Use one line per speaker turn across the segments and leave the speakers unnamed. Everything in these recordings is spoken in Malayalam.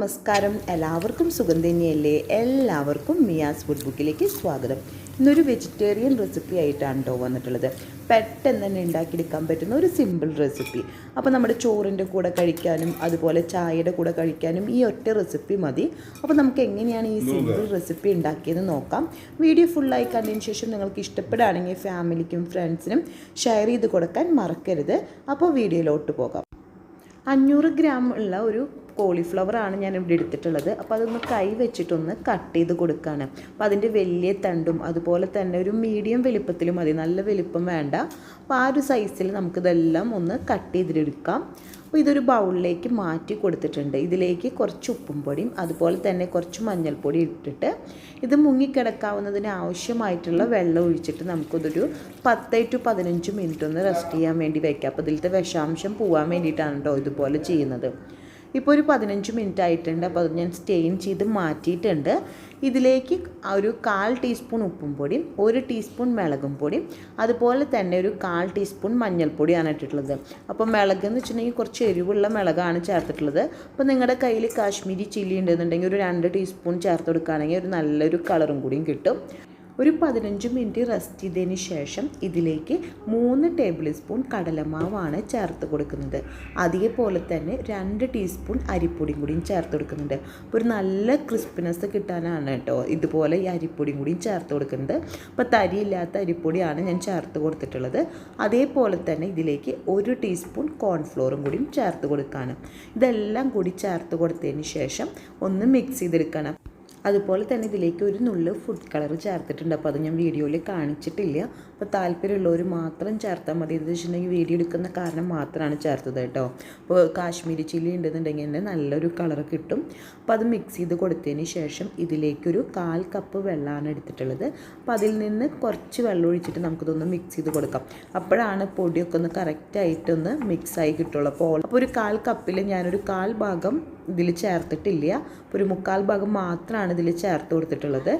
നമസ്കാരം. എല്ലാവർക്കും സുഖം തന്നെയല്ലേ? എല്ലാവർക്കും മിയാസ് ഫുഡ്ബുക്കിലേക്ക് സ്വാഗതം. ഇന്നൊരു വെജിറ്റേറിയൻ റെസിപ്പി ആയിട്ടാണ് കേട്ടോ വന്നിട്ടുള്ളത്. പെട്ടെന്ന് തന്നെ ഉണ്ടാക്കിയെടുക്കാൻ പറ്റുന്ന ഒരു സിമ്പിൾ റെസിപ്പി. അപ്പോൾ നമ്മുടെ ചോറിൻ്റെ കൂടെ കഴിക്കാനും അതുപോലെ ചായയുടെ കൂടെ കഴിക്കാനും ഈ ഒറ്റ റെസിപ്പി മതി. അപ്പോൾ നമുക്ക് എങ്ങനെയാണ് ഈ സിമ്പിൾ റെസിപ്പി ഉണ്ടാക്കിയെന്ന് നോക്കാം. വീഡിയോ ഫുള്ളായി കണ്ടതിന് ശേഷം നിങ്ങൾക്ക് ഇഷ്ടപ്പെടുകയാണെങ്കിൽ ഫാമിലിക്കും ഫ്രണ്ട്സിനും ഷെയർ ചെയ്ത് കൊടുക്കാൻ മറക്കരുത്. അപ്പോൾ വീഡിയോയിലോട്ട് പോകാം. 500 ഗ്രാം ഉള്ള ഒരു കോളിഫ്ലവർ ആണ് ഞാൻ ഇവിടെ എടുത്തിട്ടുള്ളത്. അപ്പോൾ അതൊന്ന് കൈ വെച്ചിട്ടൊന്ന് കട്ട് ചെയ്ത് കൊടുക്കുകയാണ്. അപ്പോൾ അതിൻ്റെ വലിയ തണ്ടും അതുപോലെ തന്നെ ഒരു മീഡിയം വലിപ്പത്തിൽ മതി, നല്ല വലിപ്പം വേണ്ട. അപ്പോൾ ആ ഒരു സൈസിൽ നമുക്കിതെല്ലാം ഒന്ന് കട്ട് ചെയ്തെടുക്കാം. അപ്പോൾ ഇതൊരു ബൗളിലേക്ക് മാറ്റി കൊടുത്തിട്ടുണ്ട്. ഇതിലേക്ക് കുറച്ച് ഉപ്പും പൊടിയും അതുപോലെ തന്നെ കുറച്ച് മഞ്ഞൾപ്പൊടി ഇട്ടിട്ട് ഇത് മുങ്ങിക്കിടക്കാവുന്നതിന് ആവശ്യമായിട്ടുള്ള വെള്ളം ഒഴിച്ചിട്ട് നമുക്കിതൊരു 10 to 15 മിനിറ്റ് ഒന്ന് റെസ്റ്റ് ചെയ്യാൻ വേണ്ടി വയ്ക്കാം. അപ്പോൾ ഇതിലത്തെ വിഷാംശം പോകാൻ വേണ്ടിയിട്ടാണ് കേട്ടോ ഇതുപോലെ ചെയ്യുന്നത്. ഇപ്പോൾ ഒരു 15 മിനിറ്റ് ആയിട്ടുണ്ട്. അപ്പോൾ അത് ഞാൻ സ്റ്റെയിൻ ചെയ്ത് മാറ്റിയിട്ടുണ്ട്. ഇതിലേക്ക് ഒരു 1/4 ടീസ്പൂൺ ഉപ്പും പൊടിയും 1 ടീസ്പൂൺ മുളകും പൊടിയും അതുപോലെ തന്നെ ഒരു 1/4 ടീസ്പൂൺ മഞ്ഞൾപ്പൊടിയാണ് ഇട്ടിട്ടുള്ളത്. അപ്പോൾ മുളകെന്ന് വെച്ചിട്ടുണ്ടെങ്കിൽ കുറച്ച് എരിവുള്ള മുളകാണ് ചേർത്തിട്ടുള്ളത്. അപ്പോൾ നിങ്ങളുടെ കയ്യിൽ കാശ്മീരി ചില്ലി ഉണ്ടെന്നുണ്ടെങ്കിൽ ഒരു 2 ടീസ്പൂൺ ചേർത്ത് കൊടുക്കുകയാണെങ്കിൽ ഒരു നല്ലൊരു കളറും കൂടിയും കിട്ടും. ഒരു 15 മിനിറ്റ് റെസ്റ്റ് ചെയ്തതിന് ശേഷം ഇതിലേക്ക് 3 ടേബിൾ സ്പൂൺ കടലമാവാണ് ചേർത്ത് കൊടുക്കുന്നത്. അതേപോലെ തന്നെ 2 ടീസ്പൂൺ അരിപ്പൊടിയും കൂടിയും ചേർത്ത് കൊടുക്കുന്നുണ്ട്. അപ്പോൾ ഒരു നല്ല ക്രിസ്പിനെസ് കിട്ടാനാണ് കേട്ടോ ഇതുപോലെ ഈ അരിപ്പൊടിയും കൂടിയും ചേർത്ത് കൊടുക്കുന്നത്. അപ്പോൾ തരിയില്ലാത്ത അരിപ്പൊടിയാണ് ഞാൻ ചേർത്ത് കൊടുത്തിട്ടുള്ളത്. അതേപോലെ തന്നെ ഇതിലേക്ക് 1 ടീസ്പൂൺ കോൺഫ്ലോറും കൂടിയും ചേർത്ത് കൊടുക്കുകയാണ്. ഇതെല്ലാം കൂടി ചേർത്ത് കൊടുത്തതിന് ശേഷം ഒന്ന് മിക്സ് ചെയ്തെടുക്കണം. അതുപോലെ തന്നെ ഇതിലേക്ക് ഒരു നുള്ള് ഫുഡ് കളർ ചേർത്തിട്ടുണ്ട്. അപ്പോൾ അത് ഞാൻ വീഡിയോയിൽ കാണിച്ചിട്ടില്ല. അപ്പോൾ താല്പര്യമുള്ളവർ മാത്രം ചേർത്താൽ മതി. ഇത് വെച്ചിട്ടുണ്ടെങ്കിൽ വീഡിയോ എടുക്കുന്ന കാരണം മാത്രമാണ് ചേർത്തത് കേട്ടോ. അപ്പോൾ കാശ്മീരി ചില്ലി ഉണ്ടെന്നുണ്ടെങ്കിൽ തന്നെ നല്ലൊരു കളർ കിട്ടും. അപ്പോൾ അത് മിക്സ് ചെയ്ത് കൊടുത്തതിന് ശേഷം ഇതിലേക്കൊരു 1/4 കപ്പ് വെള്ളമാണ് എടുത്തിട്ടുള്ളത്. അപ്പോൾ അതിൽ നിന്ന് കുറച്ച് വെള്ളം ഒഴിച്ചിട്ട് നമുക്കിതൊന്ന് മിക്സ് ചെയ്ത് കൊടുക്കാം. അപ്പോഴാണ് പൊടിയൊക്കെ ഒന്ന് കറക്റ്റായിട്ടൊന്ന് മിക്സായി കിട്ടുള്ളൂ. അപ്പോൾ ഒരു 1/4 കപ്പിൽ ഞാനൊരു 1/4 ഭാഗം ഇതിൽ ചേർത്തിട്ടില്ല. അപ്പോൾ ഒരു 1/4 ഭാഗം മാത്രമാണ് ഇതിൽ ചേർത്ത് കൊടുത്തിട്ടുള്ളത്.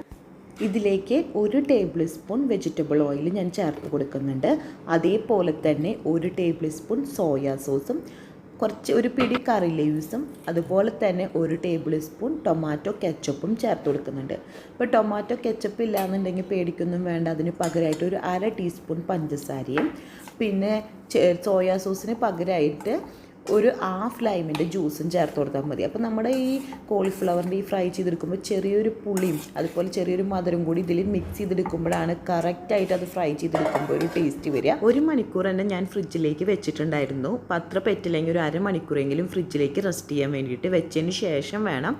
ഇതിലേക്ക് 1 ടേബിൾ സ്പൂൺ വെജിറ്റബിൾ ഓയിൽ ഞാൻ ചേർത്ത് കൊടുക്കുന്നുണ്ട്. അതേപോലെ തന്നെ 1 ടേബിൾ സ്പൂൺ സോയാ സോസും ഒരു പിടി കറി ലീവ്സും അതുപോലെ തന്നെ 1 ടേബിൾ സ്പൂൺ ടൊമാറ്റോ കെച്ചപ്പും ചേർത്ത് കൊടുക്കുന്നുണ്ട്. ഇപ്പോൾ ടൊമാറ്റോ കെച്ചപ്പ് ഇല്ലാന്നുണ്ടെങ്കിൽ പേടിക്കൊന്നും വേണ്ട. അതിന് പകരമായിട്ട് ഒരു 1/2 ടീസ്പൂൺ പഞ്ചസാരയും പിന്നെ സോയാ സോസിന് പകരമായിട്ട് ഒരു 1/2 ലൈമിൻ്റെ ജ്യൂസും ചേർത്ത് കൊടുത്താൽ മതി. അപ്പോൾ നമ്മുടെ ഈ കോളിഫ്ലവറിൻ്റെ ഈ ഫ്രൈ ചെയ്തെടുക്കുമ്പോൾ ചെറിയൊരു പുളിയും അതുപോലെ ചെറിയൊരു മധുരം കൂടി ഇതിൽ മിക്സ് ചെയ്തെടുക്കുമ്പോഴാണ് കറക്റ്റായിട്ട് അത് ഫ്രൈ ചെയ്തെടുക്കുമ്പോൾ ഒരു ടേസ്റ്റ് വരിക. 1 മണിക്കൂർ തന്നെ ഞാൻ ഫ്രിഡ്ജിലേക്ക് വെച്ചിട്ടുണ്ടായിരുന്നു. പത്ര പറ്റില്ലെങ്കിൽ ഒരു 1/2 മണിക്കൂറെങ്കിലും ഫ്രിഡ്ജിലേക്ക് റെസ്റ്റ് ചെയ്യാൻ വേണ്ടിയിട്ട് വെച്ചതിന് ശേഷം വേണം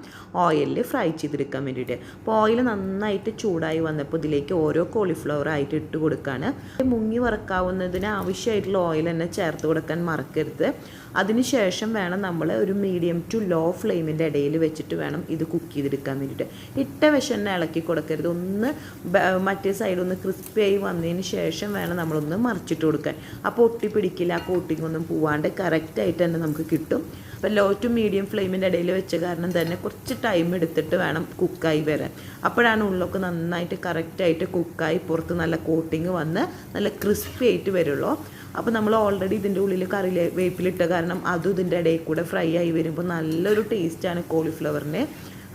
ഓയിലിൽ ഫ്രൈ ചെയ്തെടുക്കാൻ വേണ്ടിയിട്ട്. അപ്പോൾ ഓയിൽ നന്നായിട്ട് ചൂടായി വന്നപ്പോൾ ഇതിലേക്ക് ഓരോ കോളിഫ്ലവർ ആയിട്ട് ഇട്ട് കൊടുക്കുകയാണ്. മുങ്ങി വറക്കാവുന്നതിന് ആവശ്യമായിട്ടുള്ള ഓയിൽ തന്നെ ചേർത്ത് കൊടുക്കാൻ മറക്കരുത്. അതിനുശേഷം വേണം നമ്മൾ ഒരു മീഡിയം ടു ലോ ഫ്ലെയിമിൻ്റെ ഇടയിൽ വെച്ചിട്ട് വേണം ഇത് കുക്ക് ചെയ്തെടുക്കാൻ വേണ്ടിയിട്ട്. ഇട്ട വശം ഇളക്കി കൊടുക്കരുത്. ഒന്ന് മറ്റേ സൈഡ് ഒന്ന് ക്രിസ്പി ആയി വന്നതിന് ശേഷം വേണം നമ്മളൊന്ന് മറിച്ചിട്ട് കൊടുക്കാൻ. അപ്പോൾ ഒട്ടി പിടിക്കില്ല, ആ കോട്ടിംഗ് ഒന്നും പോവാണ്ട് കറക്റ്റായിട്ട് തന്നെ നമുക്ക് കിട്ടും. അപ്പോൾ ലോ ടു മീഡിയം ഫ്ലെയിമിൻ്റെ ഇടയിൽ വെച്ച കാരണം തന്നെ കുറച്ച് ടൈം എടുത്തിട്ട് വേണം കുക്കായി വരാൻ. അപ്പോഴാണ് ഉള്ളൊക്കെ നന്നായിട്ട് കറക്റ്റായിട്ട് കുക്കായി പുറത്ത് നല്ല കോട്ടിങ് വന്ന് നല്ല ക്രിസ്പി ആയിട്ട് വരുള്ളൂ. അപ്പോൾ നമ്മൾ ഓൾറെഡി ഇതിൻ്റെ ഉള്ളിൽ വേപ്പിലിട്ട കാരണം അതും ഇതിൻ്റെ ഇടയിൽ കൂടെ ഫ്രൈ ആയി വരുമ്പോൾ നല്ലൊരു ടേസ്റ്റാണ് കോളിഫ്ലവറിന്.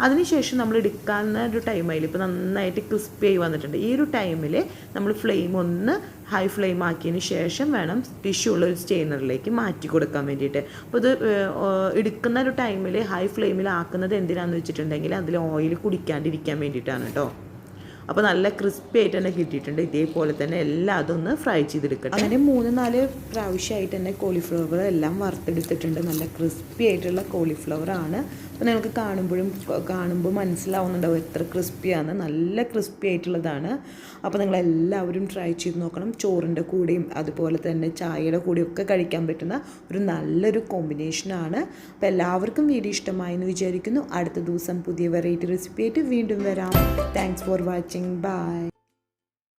അതിനുശേഷം നമ്മൾ എടുക്കാവുന്ന ഒരു ടൈമായാലും ഇപ്പോൾ നന്നായിട്ട് ക്രിസ്പി ആയി വന്നിട്ടുണ്ട്. ഈ ഒരു ടൈമിൽ നമ്മൾ ഫ്ലെയിം ഒന്ന് ഹൈ ഫ്ലെയിം ആക്കിയതിന് ശേഷം വേണം ടിഷ്യൂ ഉള്ള ഒരു സ്റ്റെയിനറിലേക്ക് മാറ്റി കൊടുക്കാൻ വേണ്ടിയിട്ട്. അപ്പോൾ ഇത് എടുക്കുന്ന ഒരു ടൈമിൽ ഹൈ ഫ്ലെയിമിൽ ആക്കുന്നത് എന്തിനാണെന്ന് വെച്ചിട്ടുണ്ടെങ്കിൽ അതിൽ ഓയിൽ കുടിക്കാണ്ടിരിക്കാൻ വേണ്ടിയിട്ടാണ് കേട്ടോ. അപ്പോൾ നല്ല ക്രിസ്പി ആയിട്ട് തന്നെ കിട്ടിയിട്ടുണ്ട്. ഇതേപോലെ തന്നെ എല്ലാം അതൊന്ന് ഫ്രൈ ചെയ്തെടുക്കട്ടെ. അങ്ങനെ 3-4 പ്രാവശ്യമായിട്ട് തന്നെ കോളിഫ്ലവർ എല്ലാം വറുത്തെടുത്തിട്ടുണ്ട്. നല്ല ക്രിസ്പി ആയിട്ടുള്ള കോളിഫ്ലവർ ആണ്. അപ്പോൾ നിങ്ങൾക്ക് കാണുമ്പോൾ മനസ്സിലാവുന്നുണ്ടാവും എത്ര ക്രിസ്പിയാണ്. നല്ല ക്രിസ്പി ആയിട്ടുള്ളതാണ്. അപ്പോൾ നിങ്ങളെല്ലാവരും ട്രൈ ചെയ്ത് നോക്കണം. ചോറിൻ്റെ കൂടെയും അതുപോലെ തന്നെ ചായയുടെ കൂടെയും ഒക്കെ കഴിക്കാൻ പറ്റുന്ന ഒരു നല്ലൊരു കോമ്പിനേഷനാണ്. അപ്പോൾ എല്ലാവർക്കും വീഡിയോ ഇഷ്ടമായി എന്ന് വിചാരിക്കുന്നു. അടുത്ത ദിവസം പുതിയ വെറൈറ്റി റെസിപ്പി ആയിട്ട് വീണ്ടും വരാം. Thanks for watching. Bye.